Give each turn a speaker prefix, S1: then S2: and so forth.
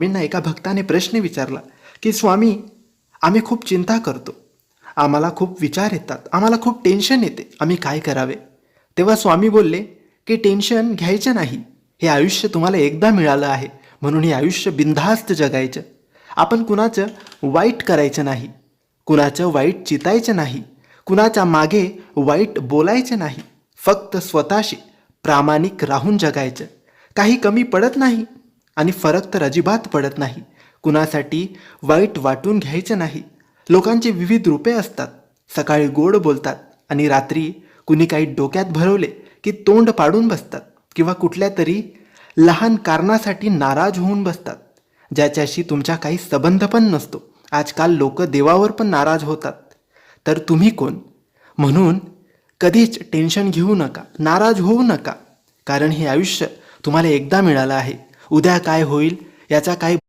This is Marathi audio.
S1: स्वामींना एका भक्ताने प्रश्न विचारला की स्वामी, आम्ही खूप चिंता करतो, आम्हाला खूप विचार येतात, आम्हाला खूप टेन्शन येते, आम्ही काय करावे? तेव्हा स्वामी बोलले की टेन्शन घ्यायचं नाही, हे आयुष्य तुम्हाला एकदा मिळालं आहे, म्हणून हे आयुष्य बिनधास्त जगायचं. आपण कुणाचं वाईट करायचं नाही, कुणाचं वाईट चितायचं नाही, कुणाच्या मागे वाईट बोलायचं नाही, फक्त स्वतःशी प्रामाणिक राहून जगायचं. काही कमी पडत नाही आणि फरक तर अजिबात पडत नाही. कुणासाठी वाईट वाटून घ्यायचं नाही. लोकांची विविध रूपे असतात. सकाळी गोड बोलतात आणि रात्री कुणी काही डोक्यात भरवले की तोंड पाडून बसतात किंवा कुठल्या तरी लहान कारणासाठी नाराज होऊन बसतात, ज्याच्याशी तुमचा काही संबंध पण नसतो. आजकाल लोक देवावर पण नाराज होतात. तर तुम्ही कोण? म्हणून कधीच टेन्शन घेऊ नका, नाराज होऊ नका, कारण हे आयुष्य तुम्हाला एकदा मिळालं आहे. उद्या काय होईल याचा काही